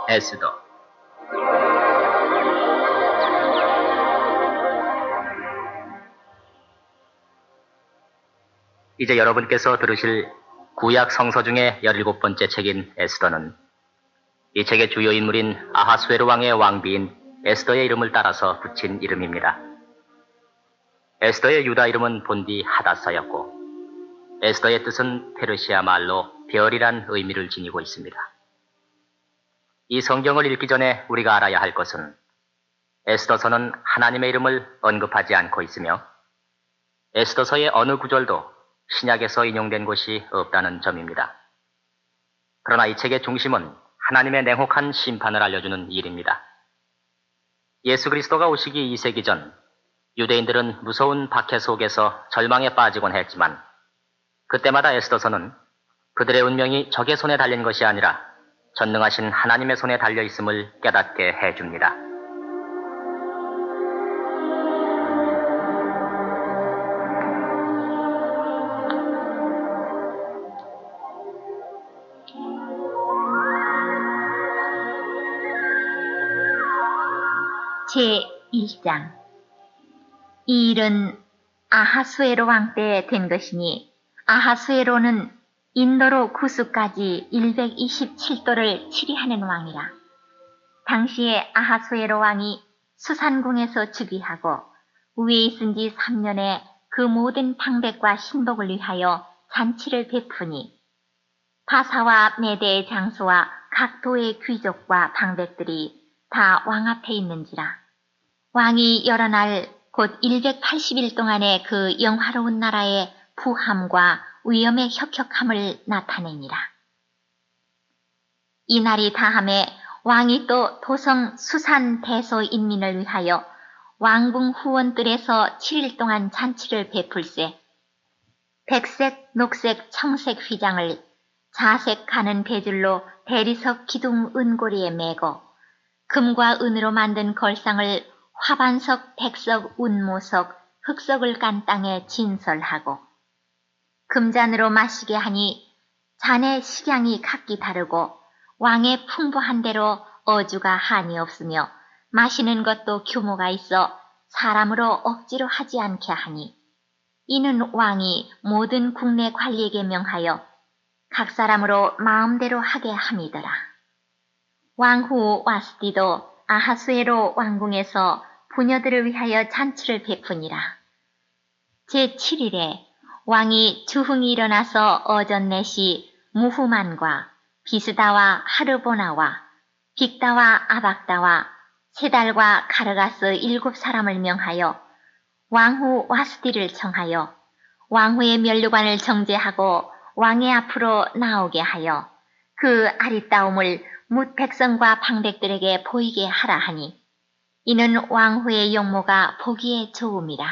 에스더. 이제 여러분께서 들으실 구약 성서 중에 17번째 책인 에스더는 이 책의 주요 인물인 아하수에로 왕의 왕비인 에스더의 이름을 따라서 붙인 이름입니다. 에스더의 유다 이름은 본디 하다사였고 에스더의 뜻은 페르시아 말로 별이란 의미를 지니고 있습니다. 이 성경을 읽기 전에 우리가 알아야 할 것은 에스더서는 하나님의 이름을 언급하지 않고 있으며 에스더서의 어느 구절도 신약에서 인용된 곳이 없다는 점입니다. 그러나 이 책의 중심은 하나님의 냉혹한 심판을 알려주는 일입니다. 예수 그리스도가 오시기 2세기 전 유대인들은 무서운 박해 속에서 절망에 빠지곤 했지만 그때마다 에스더서는 그들의 운명이 적의 손에 달린 것이 아니라 전능하신 하나님의 손에 달려 있음을 깨닫게 해줍니다. 제1장. 이 일은 아하수에로 왕 때 된 것이니 아하수에로는 인도로 구수까지 127도를 치리하는 왕이라. 당시에 아하수에로 왕이 수산궁에서 즉위하고 위에 있은 지 3년에 그 모든 방백과 신복을 위하여 잔치를 베푸니 바사와 메대의 장수와 각 도의 귀족과 방백들이 다 왕 앞에 있는지라. 왕이 여러 날 곧 180일 동안의 그 영화로운 나라의 부함과 위엄의 혁혁함을 나타내니라. 이 날이 다함에 왕이 또 도성 수산 대소 인민을 위하여 왕궁 후원들에서 7일 동안 잔치를 베풀세 백색, 녹색, 청색 휘장을 자색 가는 배줄로 대리석 기둥 은고리에 매고 금과 은으로 만든 걸상을 화반석, 백석, 운모석, 흑석을 깐 땅에 진설하고 금잔으로 마시게 하니 잔의 식양이 각기 다르고 왕의 풍부한 대로 어주가 한이 없으며 마시는 것도 규모가 있어 사람으로 억지로 하지 않게 하니 이는 왕이 모든 국내 관리에게 명하여 각 사람으로 마음대로 하게 함이더라. 왕후 와스디도 아하수에로 왕궁에서 부녀들을 위하여 잔치를 베푸니라. 제7일에 왕이 주흥이 일어나서 어전넷이 무후만과 비스다와 하르보나와 빅다와 아박다와 세달과 가르가스 7사람을 명하여 왕후 와스디를 청하여 왕후의 면류관을 정제하고 왕의 앞으로 나오게 하여 그 아리따움을 뭇 백성과 방백들에게 보이게 하라 하니 이는 왕후의 용모가 보기에 좋음이라.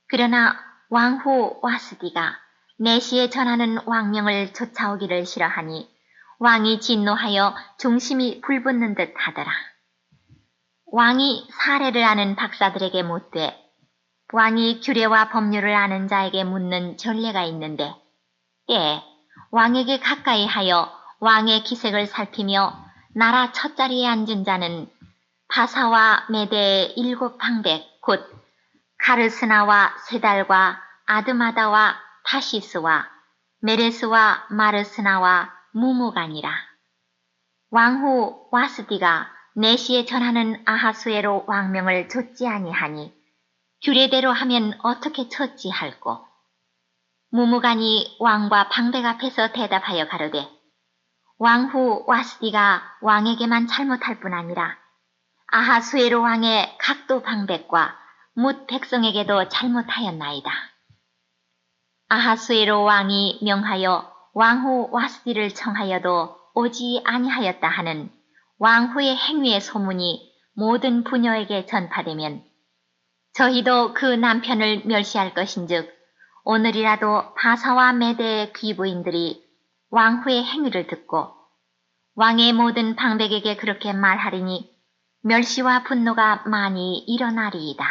그러나 왕후 와스디가 내시에 전하는 왕명을 쫓아오기를 싫어하니 왕이 진노하여 중심이 불붙는 듯 하더라. 왕이 사례를 아는 박사들에게 묻되 왕이 규례와 법률을 아는 자에게 묻는 전례가 있는데 때에 왕에게 가까이 하여 왕의 기색을 살피며 나라 첫자리에 앉은 자는 바사와 메대의 7방백 곧 가르스나와 세달과 아드마다와 타시스와 메레스와 마르스나와 무무간이라. 왕후 와스디가 내시에 전하는 아하수에로 왕명을 좇지 아니하니 규례대로 하면 어떻게 쳤지 할꼬. 무무간이 왕과 방백 앞에서 대답하여 가로되 왕후 와스디가 왕에게만 잘못할 뿐 아니라 아하수에로 왕의 각도 방백과 뭇 백성에게도 잘못하였나이다. 아하수에로 왕이 명하여 왕후 와스디를 청하여도 오지 아니하였다 하는 왕후의 행위의 소문이 모든 부녀에게 전파되면 저희도 그 남편을 멸시할 것인즉 오늘이라도 바사와 메대의 귀부인들이 왕후의 행위를 듣고 왕의 모든 방백에게 그렇게 말하리니 멸시와 분노가 많이 일어나리이다.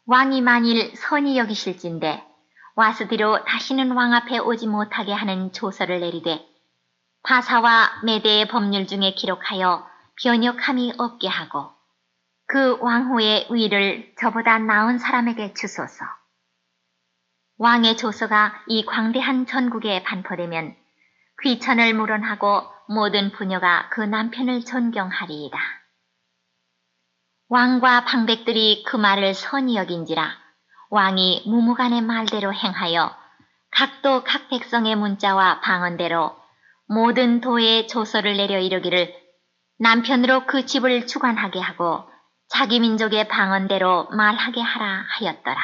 왕이 만일 선히 여기실진데 와스디로 다시는 왕 앞에 오지 못하게 하는 조서를 내리되 바사와 메대의 법률 중에 기록하여 변역함이 없게 하고 그 왕후의 위를 저보다 나은 사람에게 주소서. 왕의 조서가 이 광대한 전국에 반포되면 귀천을 물원하고 모든 부녀가 그 남편을 존경하리이다. 왕과 방백들이 그 말을 선히 여긴지라 왕이 무무간의 말대로 행하여 각도 각 백성의 문자와 방언대로 모든 도에 조서를 내려 이르기를 남편으로 그 집을 주관하게 하고 자기 민족의 방언대로 말하게 하라 하였더라.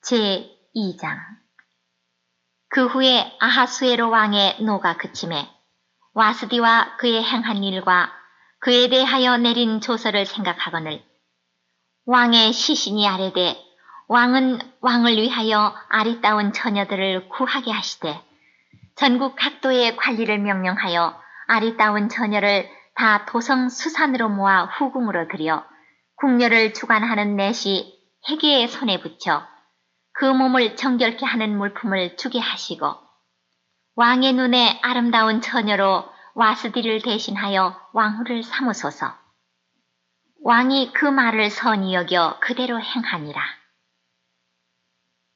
제2장. 그 후에 아하수에로 왕의 노가 그침에 와스디와 그의 행한 일과 그에 대하여 내린 조서를 생각하거늘 왕의 시신이 아뢰되 왕은 왕을 위하여 아리따운 처녀들을 구하게 하시되 전국 각도의 관리를 명령하여 아리따운 처녀를 다 도성 수산으로 모아 후궁으로 들여 궁녀를 주관하는 넷이 해계의 손에 붙여 그 몸을 정결케 하는 물품을 주게 하시고 왕의 눈에 아름다운 처녀로 와스디를 대신하여 왕후를 삼으소서. 왕이 그 말을 선히 여겨 그대로 행하니라.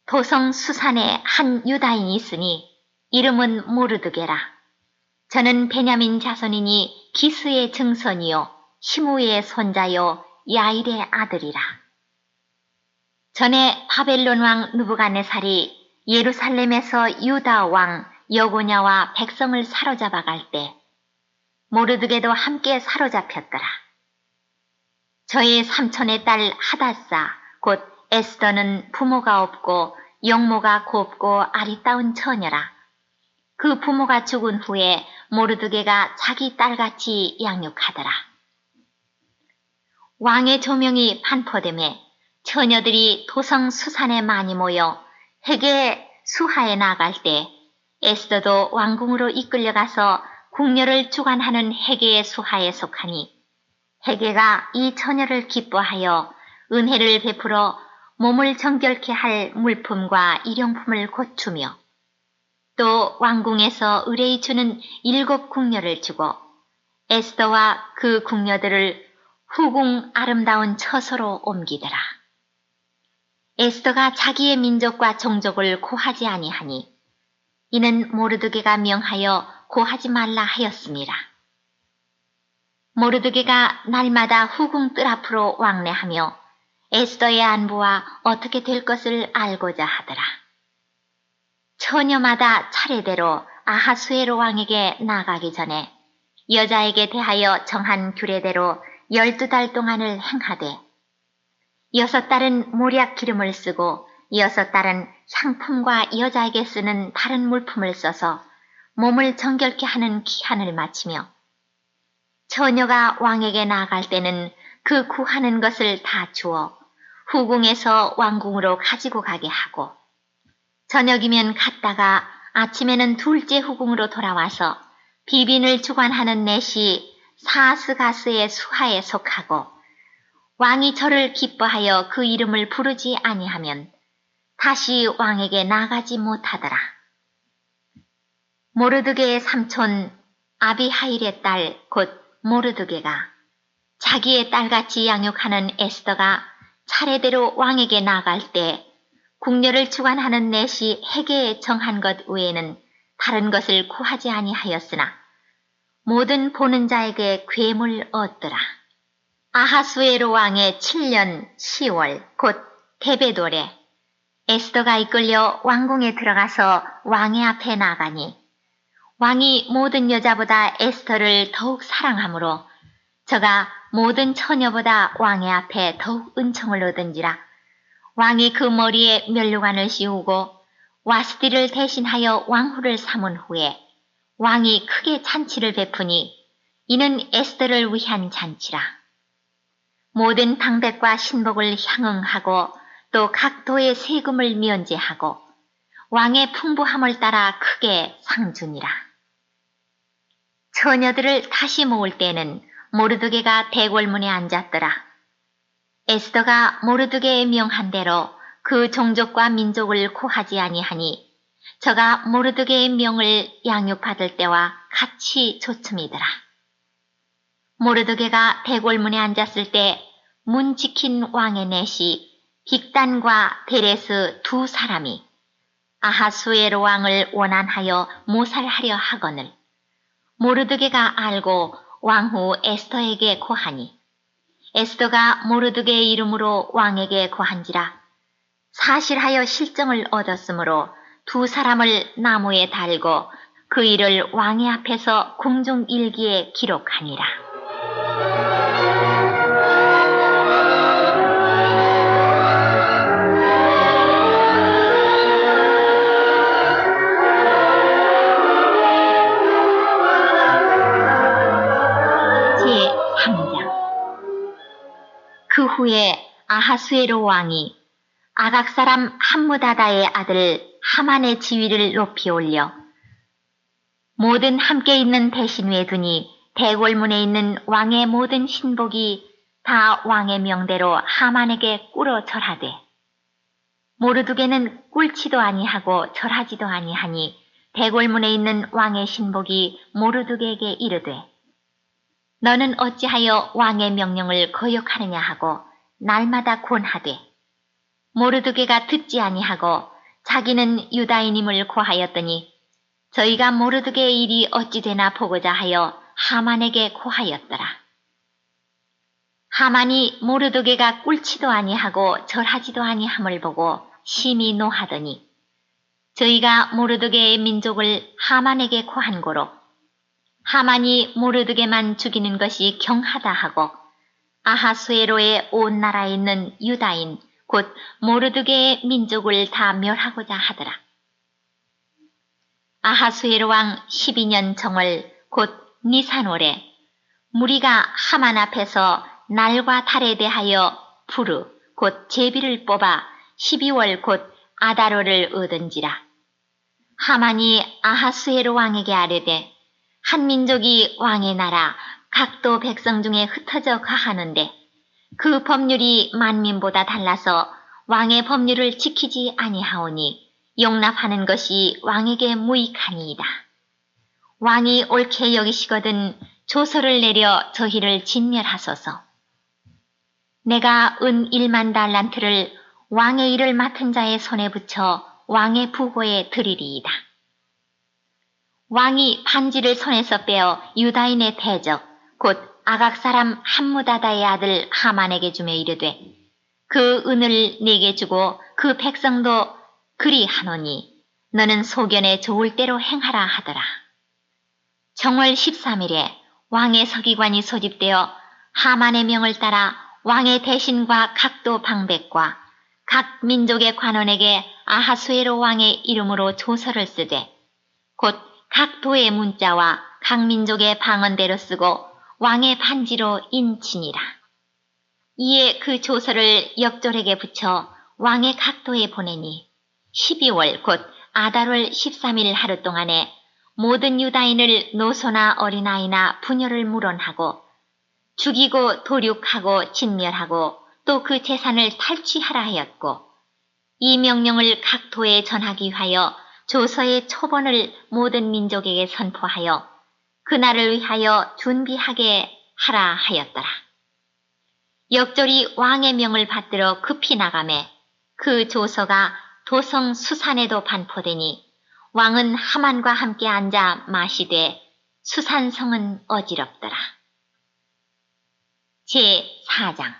도성 수산에 한 유다인이 있으니 이름은 모르드게라. 저는 베냐민 자손이니 기스의 증손이요 시므의 손자요 야일의 아들이라. 전에 바벨론 왕 느부갓네살이 예루살렘에서 유다 왕 여고냐와 백성을 사로잡아 갈 때 모르드게도 함께 사로잡혔더라. 저의 삼촌의 딸 하닷사 곧 에스더는 부모가 없고 영모가 곱고 아리따운 처녀라. 그 부모가 죽은 후에 모르드게가 자기 딸같이 양육하더라. 왕의 조명이 반포되매 처녀들이 도성 수산에 많이 모여 해계 수하에 나갈 때 에스더도 왕궁으로 이끌려가서 궁녀를 주관하는 해계의 수하에 속하니 해계가 이 처녀를 기뻐하여 은혜를 베풀어 몸을 정결케 할 물품과 일용품을 곧 주며 또 왕궁에서 의뢰히 주는 7 궁녀를 주고 에스더와 그 궁녀들을 후궁 아름다운 처소로 옮기더라. 에스더가 자기의 민족과 종족을 고하지 아니하니 이는 모르드게가 명하여 고하지 말라 하였습니다. 모르드게가 날마다 후궁 뜰 앞으로 왕래하며 에스더의 안부와 어떻게 될 것을 알고자 하더라. 처녀마다 차례대로 아하수에로 왕에게 나가기 전에 여자에게 대하여 정한 규례대로 12달 동안을 행하되 6달은 몰약 기름을 쓰고 6달은 향품과 여자에게 쓰는 다른 물품을 써서 몸을 정결케 하는 기한을 마치며 처녀가 왕에게 나아갈 때는 그 구하는 것을 다 주어 후궁에서 왕궁으로 가지고 가게 하고 저녁이면 갔다가 아침에는 둘째 후궁으로 돌아와서 비빈을 주관하는 넷이 사스가스의 수하에 속하고 왕이 저를 기뻐하여 그 이름을 부르지 아니하면 다시 왕에게 나가지 못하더라. 모르드게의 삼촌 아비하일의 딸 곧 모르드게가 자기의 딸같이 양육하는 에스더가 차례대로 왕에게 나갈 때 궁녀를 주관하는 넷이 해계에 정한 것 외에는 다른 것을 구하지 아니하였으나 모든 보는 자에게 괴물 얻더라. 아하수에로 왕의 7년 10월 곧 데베돌에 에스더가 이끌려 왕궁에 들어가서 왕의 앞에 나가니 왕이 모든 여자보다 에스더를 더욱 사랑하므로 저가 모든 처녀보다 왕의 앞에 더욱 은총을 얻은지라 왕이 그 머리에 면류관을 씌우고 와스디를 대신하여 왕후를 삼은 후에 왕이 크게 잔치를 베푸니 이는 에스더를 위한 잔치라. 모든 방백과 신복을 향응하고 또 각 도의 세금을 면제하고 왕의 풍부함을 따라 크게 상주니라. 처녀들을 다시 모을 때는 모르드게가 대궐문에 앉았더라. 에스더가 모르드게의 명한 대로 그 종족과 민족을 고하지 아니하니 저가 모르드게의 명을 양육받을 때와 같이 좋음이더라. 모르드게가 대궐문에 앉았을 때 문 지킨 왕의 넷이 빅단과 베레스 두 사람이 아하수에로 왕을 원한하여 모살하려 하거늘 모르드게가 알고 왕후 에스더에게 고하니 에스더가 모르드게의 이름으로 왕에게 고한지라 사실하여 실정을 얻었으므로 두 사람을 나무에 달고 그 일을 왕의 앞에서 궁중 일기에 기록하니라. 제3장 그 후에 아하수에로 왕이 아각 사람 함무다다의 아들 하만의 지위를 높이 올려 모든 함께 있는 대신 위에 두니 대궐문에 있는 왕의 모든 신복이 다 왕의 명대로 하만에게 꿇어 절하되 모르드게는 꿇지도 아니하고 절하지도 아니하니 대궐문에 있는 왕의 신복이 모르드게에게 이르되 너는 어찌하여 왕의 명령을 거역하느냐 하고 날마다 권하되 모르드게가 듣지 아니하고 자기는 유다인임을 고하였더니 저희가 모르드게의 일이 어찌 되나 보고자 하여 하만에게 고하였더라. 하만이 모르드게가 꿇지도 아니하고 절하지도 아니함을 보고 심히 노하더니 저희가 모르드게의 민족을 하만에게 고한 고로 하만이 모르드게만 죽이는 것이 경하다 하고 아하수에로의 온 나라에 있는 유다인 곧 모르드게의 민족을 다 멸하고자 하더라. 아하수에로 왕 12년 정월 곧 니산월에 무리가 하만 앞에서 날과 달에 대하여 부르 곧 제비를 뽑아 12월 곧 아다로를 얻은지라. 하만이 아하수에로 왕에게 아뢰되 한 민족이 왕의 나라 각도 백성 중에 흩어져 가하는데 그 법률이 만민보다 달라서 왕의 법률을 지키지 아니하오니 용납하는 것이 왕에게 무익하니이다. 왕이 옳게 여기시거든 조서를 내려 저희를 진멸하소서. 내가 은 1만 달란트를 왕의 일을 맡은 자의 손에 붙여 왕의 부고에 드리리이다. 왕이 반지를 손에서 빼어 유다인의 대적 곧 아각 사람 함무다다의 아들 하만에게 주며 이르되 그 은을 네게 주고 그 백성도 그리 하노니 너는 소견에 좋을 대로 행하라 하더라. 정월 13일에 왕의 서기관이 소집되어 하만의 명을 따라 왕의 대신과 각도 방백과 각 민족의 관원에게 아하수에로 왕의 이름으로 조서를 쓰되 곧 각 도의 문자와 각 민족의 방언대로 쓰고 왕의 반지로 인치니라. 이에 그 조서를 역졸에게 붙여 왕의 각도에 보내니 12월 곧 아달월 13일 하루 동안에 모든 유다인을 노소나 어린아이나 부녀를 물원하고 죽이고 도륙하고 진멸하고 또 그 재산을 탈취하라 하였고 이 명령을 각 도에 전하기 위하여 조서의 초본을 모든 민족에게 선포하여 그날을 위하여 준비하게 하라 하였더라. 역졸이 왕의 명을 받들어 급히 나가매 그 조서가 도성 수산에도 반포되니 왕은 하만과 함께 앉아 마시되 수산성은 어지럽더라. 제4장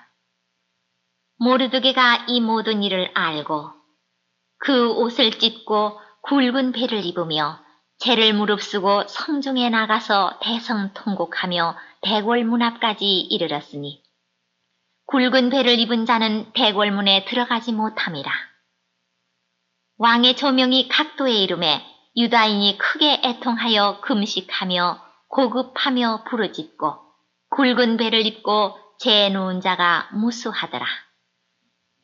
모르드게가 이 모든 일을 알고 그 옷을 찢고 굵은 배를 입으며 재를 무릅쓰고 성중에 나가서 대성통곡하며 대궐문 앞까지 이르렀으니 굵은 배를 입은 자는 대궐문에 들어가지 못함이라. 왕의 조명이 각도에 이름에 유다인이 크게 애통하여 금식하며 고급하며 부르짖고 굵은 배를 입고 재에 누운 자가 무수하더라.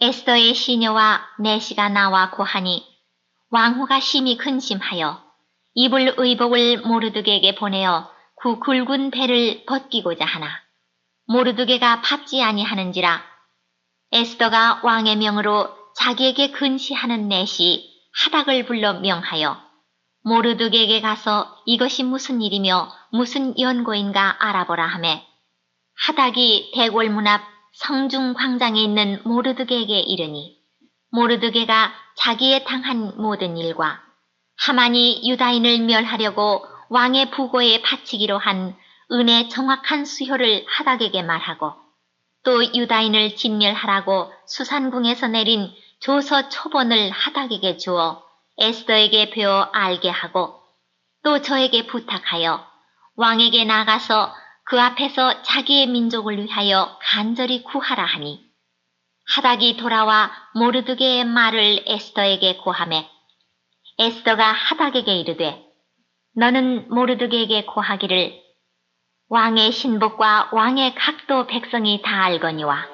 에스더의 시녀와 내시가 나와 고하니 왕후가 심히 근심하여 입을 의복을 모르드게에게 보내어 그 굵은 배를 벗기고자 하나 모르드게가 밟지 아니하는지라. 에스더가 왕의 명으로 자기에게 근시하는 넷이 하닥을 불러 명하여 모르드게에게 가서 이것이 무슨 일이며 무슨 연고인가 알아보라 하매 하닥이 대궐문 앞 성중 광장에 있는 모르드게에게 이르니 모르드게가 자기의 당한 모든 일과 하만이 유다인을 멸하려고 왕의 부고에 바치기로 한 은의 정확한 수효를 하닥에게 말하고 또 유다인을 진멸하라고 수산궁에서 내린 조서 초본을 하닥에게 주어 에스더에게 배워 알게 하고 또 저에게 부탁하여 왕에게 나가서 그 앞에서 자기의 민족을 위하여 간절히 구하라 하니 하닥이 돌아와 모르드게의 말을 에스더에게 고하매 에스더가 하닥에게 이르되 너는 모르드게에게 고하기를 왕의 신복과 왕의 각도 백성이 다 알거니와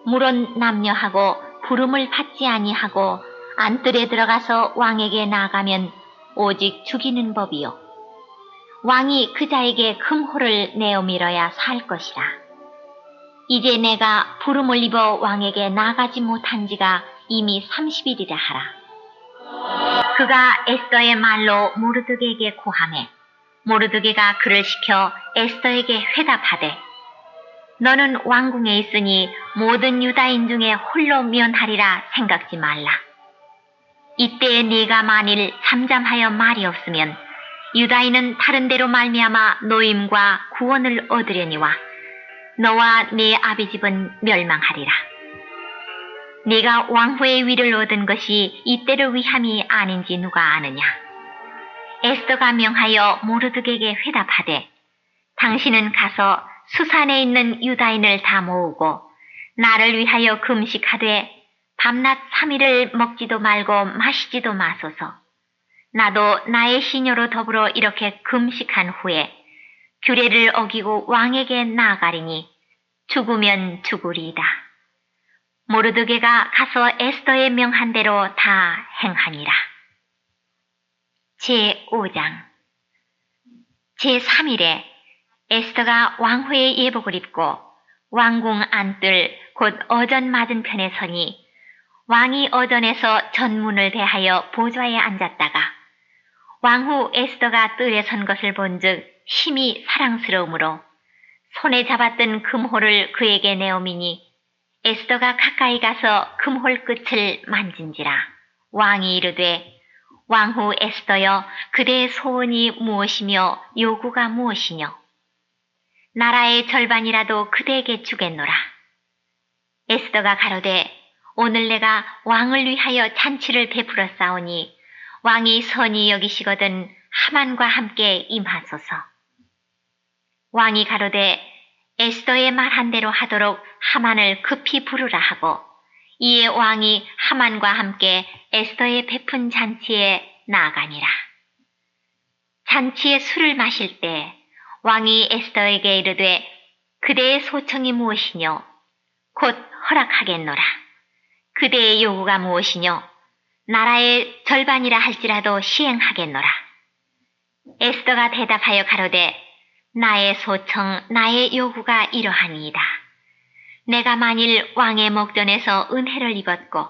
물론 남녀하고 부름을 받지 아니하고 안뜰에 들어가서 왕에게 나가면 오직 죽이는 법이요 왕이 그 자에게 금호를 내어 밀어야 살 것이라. 이제 내가 부름을 입어 왕에게 나가지 못한 지가 이미 30일이라 하라. 그가 에스더의 말로 모르드게에게 고하매 모르드게가 그를 시켜 에스더에게 회답하되 너는 왕궁에 있으니 모든 유다인 중에 홀로 면하리라 생각지 말라. 이때에 네가 만일 잠잠하여 말이 없으면 유다인은 다른 데로 말미암아 노임과 구원을 얻으려니와 너와 네 아비집은 멸망하리라. 네가 왕후의 위를 얻은 것이 이때를 위함이 아닌지 누가 아느냐. 에스더가 명하여 모르드게에게 회답하되 당신은 가서 수산에 있는 유다인을 다 모으고 나를 위하여 금식하되 밤낮 3일을 먹지도 말고 마시지도 마소서. 나도 나의 시녀로 더불어 이렇게 금식한 후에 규례를 어기고 왕에게 나아가리니 죽으면 죽으리이다. 모르드게가 가서 에스더의 명한 대로 다 행하니라. 제5장 제3일에 에스더가 왕후의 예복을 입고 왕궁 안뜰 곧 어전 맞은편에 서니 왕이 어전에서 전문을 대하여 보좌에 앉았다가 왕후 에스더가 뜰에 선 것을 본즉 심히 사랑스러우므로 손에 잡았던 금호를 그에게 내어미니 에스더가 가까이 가서 금홀 끝을 만진지라. 왕이 이르되 왕후 에스더여 그대의 소원이 무엇이며 요구가 무엇이뇨? 나라의 절반이라도 그대에게 주겠노라. 에스더가 가로되 오늘 내가 왕을 위하여 잔치를 베풀어 싸우니 왕이 선히 여기시거든 하만과 함께 임하소서. 왕이 가로되 에스더의 말한 대로 하도록 하만을 급히 부르라 하고 이에 왕이 하만과 함께 에스더의 베푼 잔치에 나아가니라. 잔치에 술을 마실 때 왕이 에스더에게 이르되 그대의 소청이 무엇이뇨? 곧 허락하겠노라. 그대의 요구가 무엇이뇨? 나라의 절반이라 할지라도 시행하겠노라. 에스더가 대답하여 가로되 나의 소청, 나의 요구가 이러하니이다. 내가 만일 왕의 목전에서 은혜를 입었고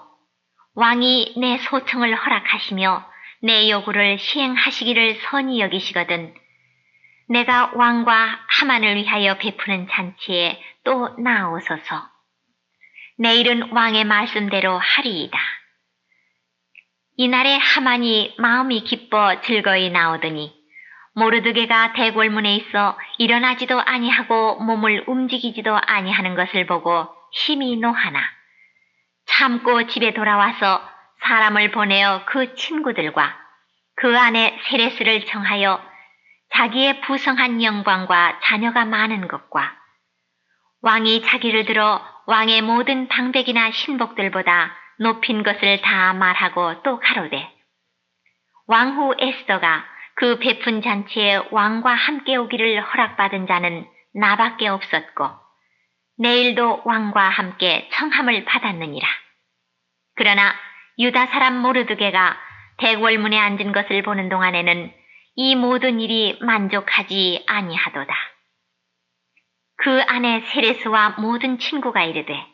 왕이 내 소청을 허락하시며 내 요구를 시행하시기를 선히 여기시거든 내가 왕과 하만을 위하여 베푸는 잔치에 또 나아오소서. 내일은 왕의 말씀대로 하리이다. 이날에 하만이 마음이 기뻐 즐거이 나오더니 모르드게가 대궐문에 있어 일어나지도 아니하고 몸을 움직이지도 아니하는 것을 보고 심히 노하나 참고 집에 돌아와서 사람을 보내어 그 친구들과 그 안에 세레스를 청하여 자기의 부성한 영광과 자녀가 많은 것과 왕이 자기를 들어 왕의 모든 방백이나 신복들보다 높인 것을 다 말하고 또 가로되 왕후 에스더가 그 베푼 잔치에 왕과 함께 오기를 허락받은 자는 나밖에 없었고 내일도 왕과 함께 청함을 받았느니라. 그러나 유다 사람 모르드게가 대궐문에 앉은 것을 보는 동안에는 이 모든 일이 만족하지 아니하도다. 그 안에 세레스와 모든 친구가 이르되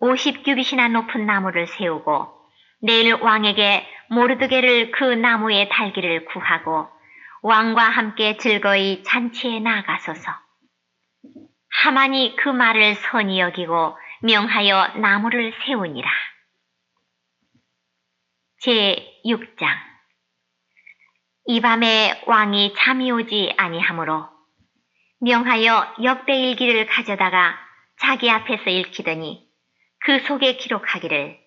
50규빗이나 높은 나무를 세우고 내일 왕에게 모르드게를 그 나무에 달기를 구하고 왕과 함께 즐거이 잔치에 나아가소서. 하만이 그 말을 선히 여기고 명하여 나무를 세우니라. 제6장. 이 밤에 왕이 잠이 오지 아니하므로 명하여 역대일기를 가져다가 자기 앞에서 읽히더니 그 속에 기록하기를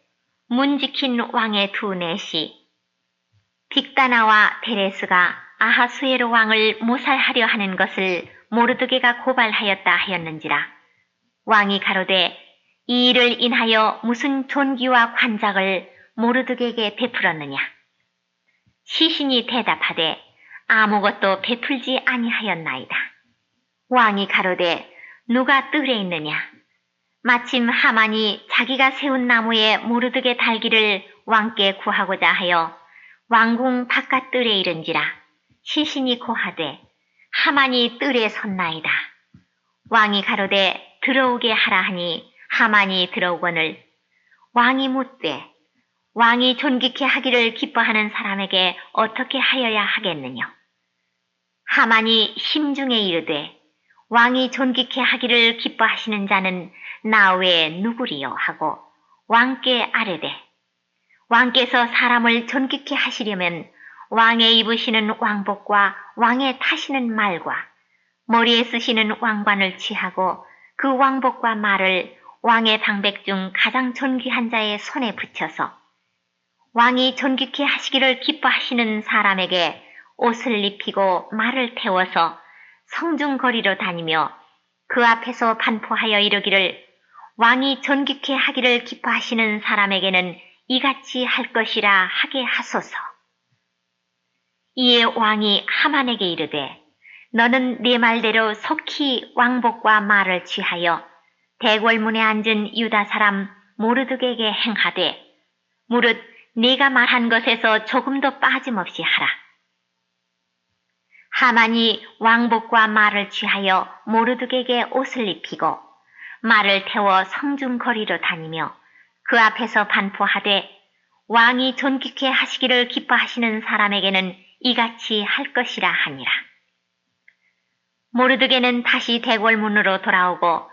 문 지킨 왕의 두 넷이 빅다나와 데레스가 아하수에로 왕을 모살하려 하는 것을 모르드게가 고발하였다 하였는지라. 왕이 가로되 이 일을 인하여 무슨 존귀와 관작을 모르드게에게 베풀었느냐. 시신이 대답하되 아무것도 베풀지 아니하였나이다. 왕이 가로되 누가 뜰에 있느냐. 마침 하만이 자기가 세운 나무에 모르드게 달기를 왕께 구하고자 하여 왕궁 바깥 뜰에 이른지라. 시신이 고하되 하만이 뜰에 섰나이다. 왕이 가로되 들어오게 하라 하니 하만이 들어오거늘 왕이 묻되 왕이 존귀케 하기를 기뻐하는 사람에게 어떻게 하여야 하겠느냐. 하만이 심중에 이르되 왕이 존귀케 하기를 기뻐하시는 자는 나 외에 누구리요 하고 왕께 아뢰되 왕께서 사람을 존귀케 하시려면 왕의 입으시는 왕복과 왕의 타시는 말과 머리에 쓰시는 왕관을 취하고 그 왕복과 말을 왕의 방백 중 가장 존귀한 자의 손에 붙여서 왕이 존귀케 하시기를 기뻐하시는 사람에게 옷을 입히고 말을 태워서 성중거리로 다니며 그 앞에서 반포하여 이르기를 왕이 존귀케 하기를 기뻐하시는 사람에게는 이같이 할 것이라 하게 하소서. 이에 왕이 하만에게 이르되 너는 네 말대로 속히 왕복과 말을 취하여 대궐문에 앉은 유다 사람 모르드게에게 행하되 무릇 네가 말한 것에서 조금도 빠짐없이 하라. 하만이 왕복과 말을 취하여 모르드게에게 옷을 입히고 말을 태워 성중거리로 다니며 그 앞에서 반포하되 왕이 존귀케 하시기를 기뻐하시는 사람에게는 이같이 할 것이라 하니라. 모르드게는 다시 대궐문으로 돌아오고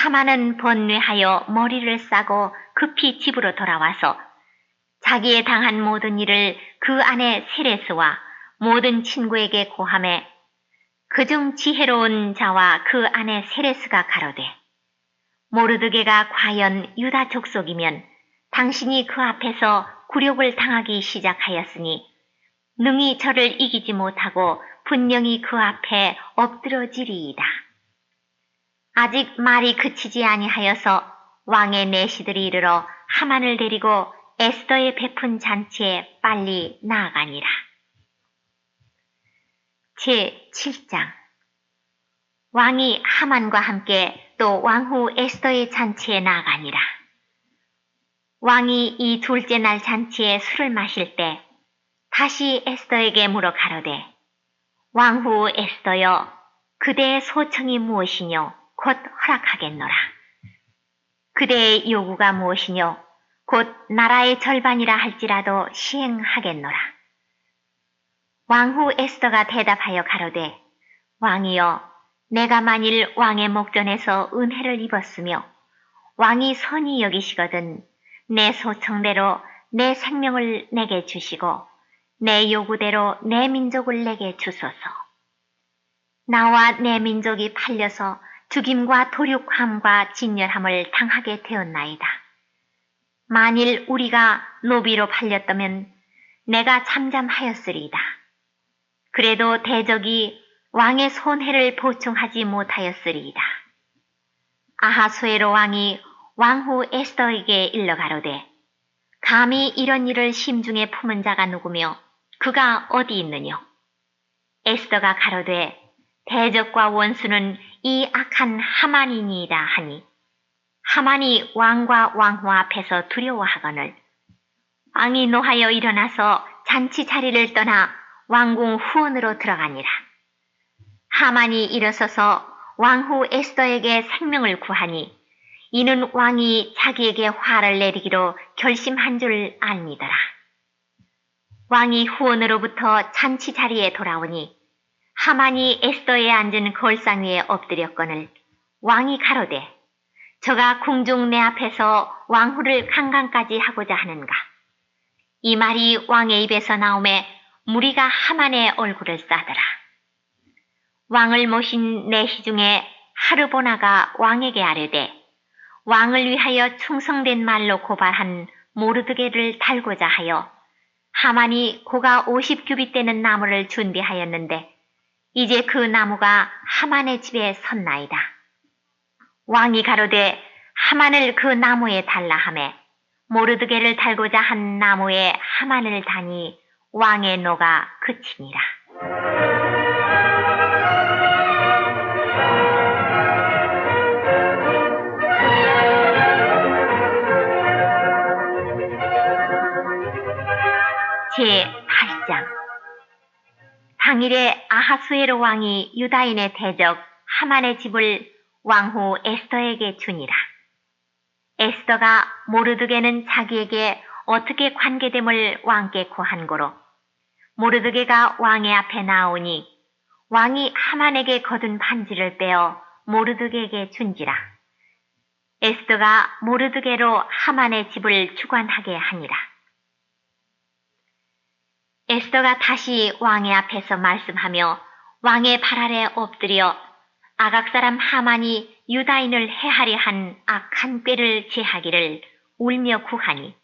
하만은 번뇌하여 머리를 싸고 급히 집으로 돌아와서 자기의 당한 모든 일을 그 아내 세레스와 모든 친구에게 고하매 그중 지혜로운 자와 그 아내 세레스가 가로되 모르드게가 과연 유다 족속이면 당신이 그 앞에서 굴욕을 당하기 시작하였으니 능히 저를 이기지 못하고 분명히 그 앞에 엎드러지리이다. 아직 말이 그치지 아니하여서 왕의 내시들이 이르러 하만을 데리고 에스더의 베푼 잔치에 빨리 나아가니라. 제7장. 왕이 하만과 함께 또 왕후 에스더의 잔치에 나아가니라. 왕이 이 둘째 날 잔치에 술을 마실 때 다시 에스더에게 물어 가로되 왕후 에스더여 그대의 소청이 무엇이뇨 곧 허락하겠노라. 그대의 요구가 무엇이뇨 곧 나라의 절반이라 할지라도 시행하겠노라. 왕후 에스더가 대답하여 가로되 왕이여 내가 만일 왕의 목전에서 은혜를 입었으며 왕이 선히 여기시거든 내 소청대로 내 생명을 내게 주시고 내 요구대로 내 민족을 내게 주소서. 나와 내 민족이 팔려서 죽임과 도륙함과 진멸함을 당하게 되었나이다. 만일 우리가 노비로 팔렸다면 내가 잠잠하였으리이다. 그래도 대적이 왕의 손해를 보충하지 못하였으리이다. 아하수에로 왕이 왕후 에스더에게 일러 가로되 감히 이런 일을 심중에 품은 자가 누구며 그가 어디 있느뇨? 에스더가 가로되 대적과 원수는 이 악한 하만이니이다 하니 하만이 왕과 왕후 앞에서 두려워하거늘 왕이 노하여 일어나서 잔치 자리를 떠나 왕궁 후원으로 들어가니라. 하만이 일어서서 왕후 에스더에게 생명을 구하니 이는 왕이 자기에게 화를 내리기로 결심한 줄 알미더라. 왕이 후원으로부터 잔치 자리에 돌아오니 하만이 에스더에 앉은 걸상 위에 엎드렸거늘 왕이 가로되 저가 궁중 내 앞에서 왕후를 강간까지 하고자 하는가. 이 말이 왕의 입에서 나오매 무리가 하만의 얼굴을 싸더라. 왕을 모신 내시 중에 하르보나가 왕에게 아뢰되 왕을 위하여 충성된 말로 고발한 모르드게를 달고자 하여 하만이 고가 50규빗 되는 나무를 준비하였는데 이제 그 나무가 하만의 집에 섰나이다. 왕이 가로되 하만을 그 나무에 달라 하매 모르드게를 달고자 한 나무에 하만을 다니 왕의 노가 그치니라. 제8장 당일에 아하수에로 왕이 유다인의 대적 하만의 집을 왕후 에스더에게 주니라. 에스더가 모르드게는 자기에게 어떻게 관계됨을 왕께 고한고로 모르드게가 왕의 앞에 나오니 왕이 하만에게 거둔 반지를 빼어 모르드게에게 준지라. 에스더가 모르드게로 하만의 집을 주관하게 하니라. 에스더가 다시 왕의 앞에서 말씀하며 왕의 발 아래 엎드려 아각 사람 하만이 유다인을 해하려 한 악한 꾀를 제하기를 울며 구하니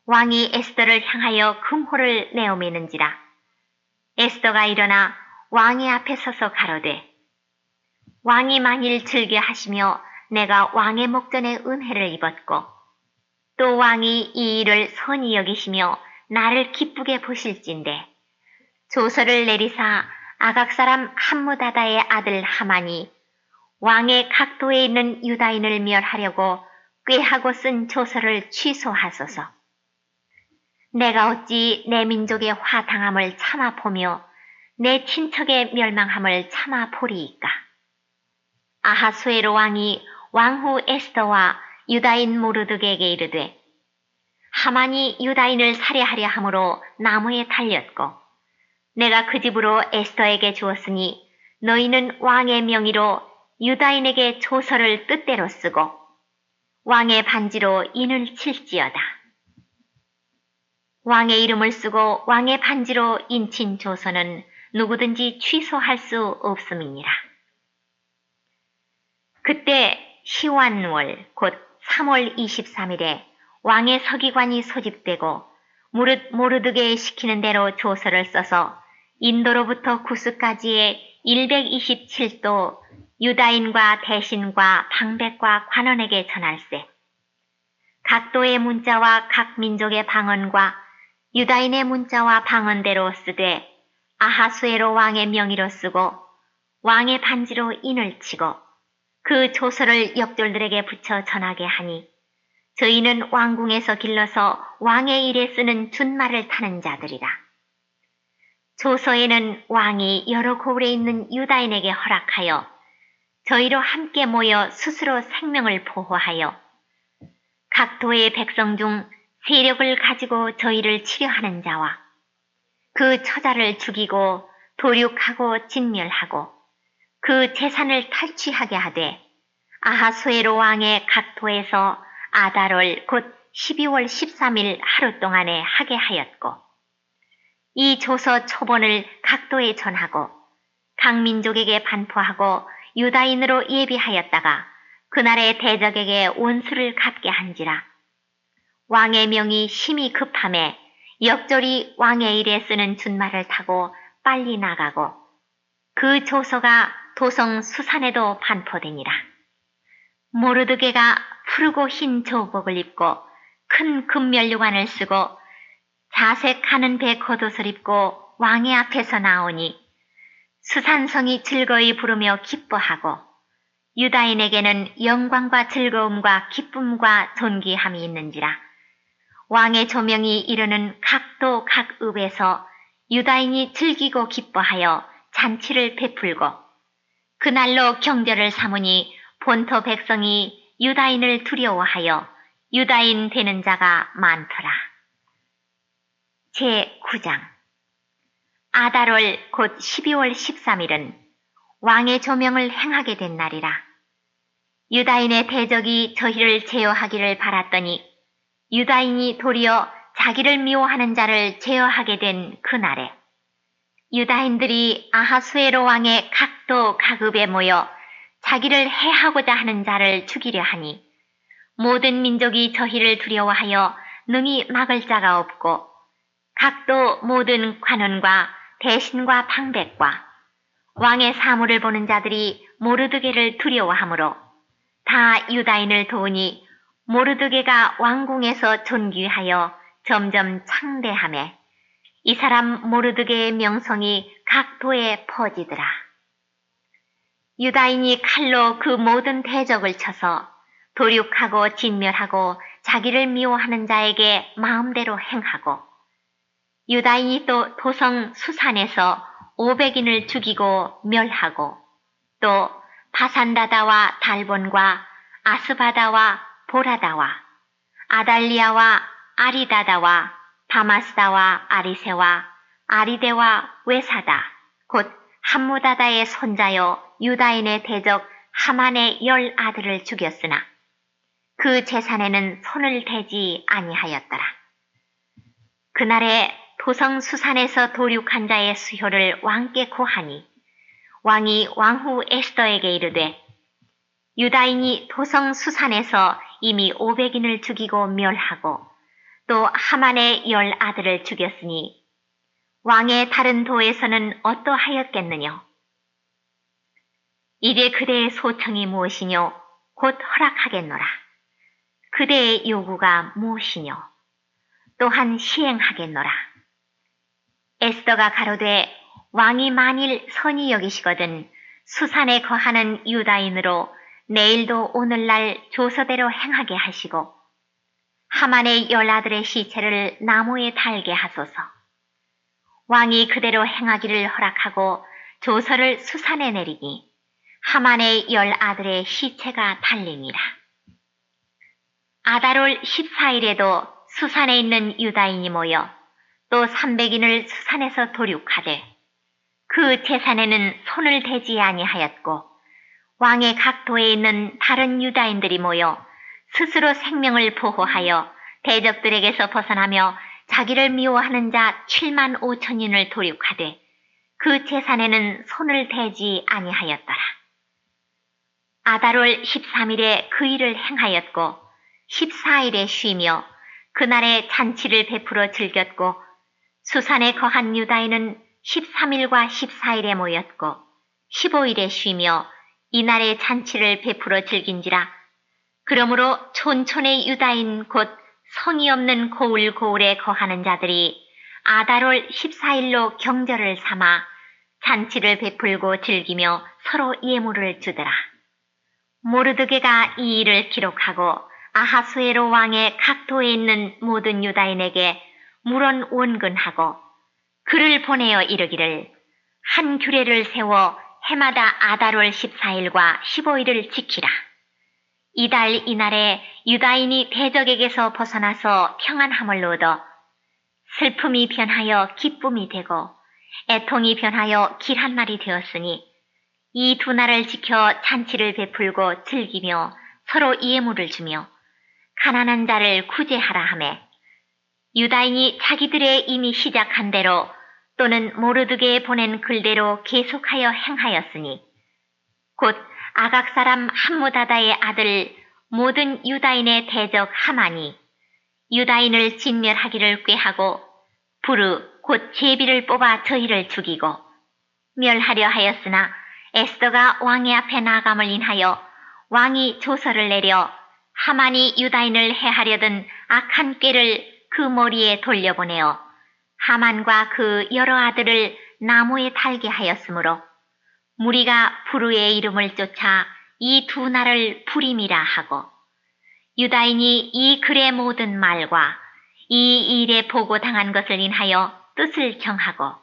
왕이 에스더를 향하여 금호를 내어매는지라. 에스더가 일어나 왕의 앞에 서서 가로되 왕이 만일 즐겨하시며 내가 왕의 목전에 은혜를 입었고 또 왕이 이 일을 선히 여기시며 나를 기쁘게 보실진데 조서를 내리사 아각 사람 함무다다의 아들 하만이 왕의 각도에 있는 유다인을 멸하려고 꾀하고 쓴 조서를 취소하소서. 내가 어찌 내 민족의 화당함을 참아 보며 내 친척의 멸망함을 참아 보리이까. 아하수에로 왕이 왕후 에스더와 유다인 모르드게에게 이르되 하만이 유다인을 살해하려 함으로 나무에 달렸고 내가 그 집으로 에스더에게 주었으니 너희는 왕의 명의로 유다인에게 조서를 뜻대로 쓰고 왕의 반지로 인을 칠지어다. 왕의 이름을 쓰고 왕의 반지로 인친 조서는 누구든지 취소할 수 없음이니라. 그때 시완월 곧 3월 23일에 왕의 서기관이 소집되고 무릇 모르드게에 시키는 대로 조서를 써서 인도로부터 구스까지의 127도 유다인과 대신과 방백과 관원에게 전할세. 각 도의 문자와 각 민족의 방언과 유다인의 문자와 방언대로 쓰되 아하수에로 왕의 명의로 쓰고 왕의 반지로 인을 치고 그 조서를 역졸들에게 붙여 전하게 하니 저희는 왕궁에서 길러서 왕의 일에 쓰는 준말을 타는 자들이라. 조서에는 왕이 여러 고을에 있는 유다인에게 허락하여 저희로 함께 모여 스스로 생명을 보호하여 각 도의 백성 중 세력을 가지고 저희를 치려하는 자와 그 처자를 죽이고 도륙하고 진멸하고 그 재산을 탈취하게 하되 아하수에로 왕의 각 도에서 아달월 곧 12월 13일 하루 동안에 하게 하였고 이 조서 초본을 각도에 전하고 각 민족에게 반포하고 유다인으로 예비하였다가 그날의 대적에게 원수를 갚게 한지라. 왕의 명이 심히 급함에 역절이 왕의 일에 쓰는 준말을 타고 빨리 나가고 그 조서가 도성 수산에도 반포되니라. 모르드게가 푸르고 흰 조복을 입고 큰 금면류관을 쓰고 자색하는 배 겉옷을 입고 왕의 앞에서 나오니 수산성이 즐거이 부르며 기뻐하고 유다인에게는 영광과 즐거움과 기쁨과 존귀함이 있는지라. 왕의 조명이 이르는 각도 각 읍에서 유다인이 즐기고 기뻐하여 잔치를 베풀고 그날로 경절을 삼으니 본토 백성이 유다인을 두려워하여 유다인 되는 자가 많더라. 제9장 아달월 곧 12월 13일은 왕의 조명을 행하게 된 날이라. 유다인의 대적이 저희를 제어하기를 바랐더니 유다인이 도리어 자기를 미워하는 자를 제어하게 된 그날에 유다인들이 아하수에로 왕의 각도 가급에 모여 자기를 해하고자 하는 자를 죽이려 하니 모든 민족이 저희를 두려워하여 능히 막을 자가 없고 각도 모든 관원과 대신과 방백과 왕의 사물을 보는 자들이 모르드게를 두려워하므로 다 유다인을 도우니 모르드게가 왕궁에서 존귀하여 점점 창대하매 이 사람 모르드게의 명성이 각 도에 퍼지더라. 유다인이 칼로 그 모든 대적을 쳐서 도륙하고 진멸하고 자기를 미워하는 자에게 마음대로 행하고 유다인이 또 도성 수산에서 500인을 죽이고 멸하고 또 바산다다와 달본과 아스바다와 보라다와 아달리아와 아리다다와 바마스다와 아리세와 아리데와 외사다 곧 함무다다의 손자여 유다인의 대적 하만의 10 아들을 죽였으나 그 재산에는 손을 대지 아니하였더라. 그날에 도성 수산에서 도륙한 자의 수효를 왕께 고하니 왕이 왕후 에스더에게 이르되 유다인이 도성 수산에서 이미 500인을 죽이고 멸하고 또 하만의 10 아들을 죽였으니 왕의 다른 도에서는 어떠하였겠느냐? 이제 그대의 소청이 무엇이뇨? 곧 허락하겠노라. 그대의 요구가 무엇이뇨? 또한 시행하겠노라. 에스더가 가로되 왕이 만일 선히 여기시거든 수산에 거하는 유다인으로 내일도 오늘날 조서대로 행하게 하시고 하만의 10 아들의 시체를 나무에 달게 하소서. 왕이 그대로 행하기를 허락하고 조서를 수산에 내리니 하만의 10 아들의 시체가 달리니라. 아달월 14일에도 수산에 있는 유다인이 모여 또 300인을 수산에서 도륙하되 그 재산에는 손을 대지 아니하였고 왕의 각 도에 있는 다른 유다인들이 모여 스스로 생명을 보호하여 대적들에게서 벗어나며 자기를 미워하는 자 7만 5천인을 도륙하되 그 재산에는 손을 대지 아니하였더라. 아달월 13일에 그 일을 행하였고 14일에 쉬며 그날에 잔치를 베풀어 즐겼고 수산에 거한 유다인은 13일과 14일에 모였고 15일에 쉬며 이날에 잔치를 베풀어 즐긴지라. 그러므로 촌촌의 유다인 곧 성이 없는 고을고을에 거하는 자들이 아달월 14일로 경절을 삼아 잔치를 베풀고 즐기며 서로 예물을 주더라. 모르드게가 이 일을 기록하고 아하수에로 왕의 각 도에 있는 모든 유다인에게 물론 원근하고 그를 보내어 이르기를 한 규례를 세워 해마다 아달월 14일과 15일을 지키라. 이달 이날에 유다인이 대적에게서 벗어나서 평안함을 얻어 슬픔이 변하여 기쁨이 되고 애통이 변하여 길한 날이 되었으니 이 두 날을 지켜 잔치를 베풀고 즐기며 서로 예물을 주며 가난한 자를 구제하라 하매 유다인이 자기들의 이미 시작한 대로 또는 모르드게에 보낸 글대로 계속하여 행하였으니 곧 아각 사람 함무다다의 아들 모든 유다인의 대적 하만이 유다인을 진멸하기를 꾀하고 부르 곧 제비를 뽑아 저희를 죽이고 멸하려 하였으나 에스더가 왕의 앞에 나감을 인하여 왕이 조서를 내려 하만이 유다인을 해하려던 악한 꾀를 그 머리에 돌려보내어 하만과 그 여러 아들을 나무에 달게 하였으므로 무리가 부르의 이름을 쫓아 이 두 날을 부림이라 하고 유다인이 이 글의 모든 말과 이 일에 보고당한 것을 인하여 뜻을 정하고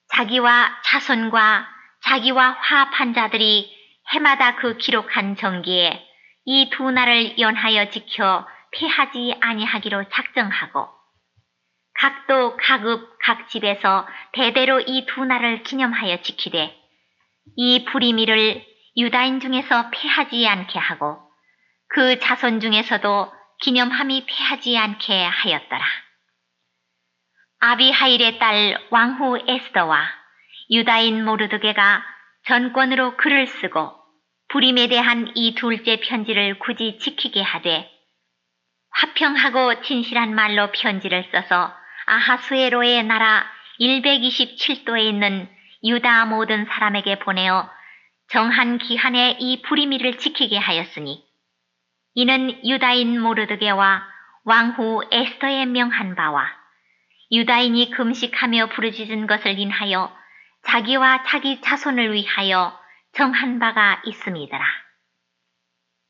자기와 자손과 자기와 화합한 자들이 해마다 그 기록한 정기에 이 두 날을 연하여 지켜 패하지 아니하기로 작정하고 각도 각읍 각 집에서 대대로 이 두 날을 기념하여 지키되 이 불임일을 유다인 중에서 패하지 않게 하고 그 자손 중에서도 기념함이 패하지 않게 하였더라. 아비하일의 딸 왕후 에스더와 유다인 모르드게가 전권으로 글을 쓰고 불임에 대한 이 둘째 편지를 굳이 지키게 하되 화평하고 진실한 말로 편지를 써서 아하수에로의 나라 127도에 있는 유다 모든 사람에게 보내어 정한 기한에 이 불임일을 지키게 하였으니 이는 유다인 모르드게와 왕후 에스더의 명한 바와 유다인이 금식하며 부르짖은 것을 인하여 자기와 자기 자손을 위하여 정한 바가 있음이더라.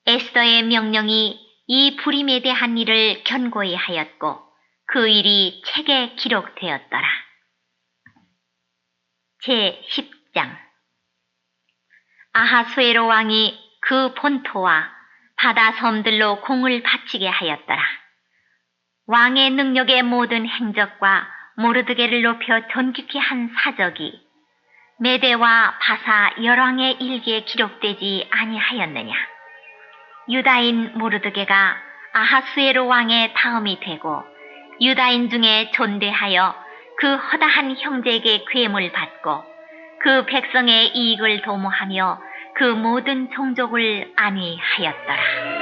에스더의 명령이 이 불임에 대한 일을 견고히 하였고 그 일이 책에 기록되었더라. 제10장 아하수에로 왕이 그 본토와 바다 섬들로 공을 바치게 하였더라. 왕의 능력의 모든 행적과 모르드게를 높여 존귀케 한 사적이 메대와 바사 열왕의 일기에 기록되지 아니하였느냐. 유다인 모르드게가 아하수에로 왕의 다음이 되고 유다인 중에 존대하여 그 허다한 형제에게 괴물 받고 그 백성의 이익을 도모하며 그 모든 종족을 안위하였더라.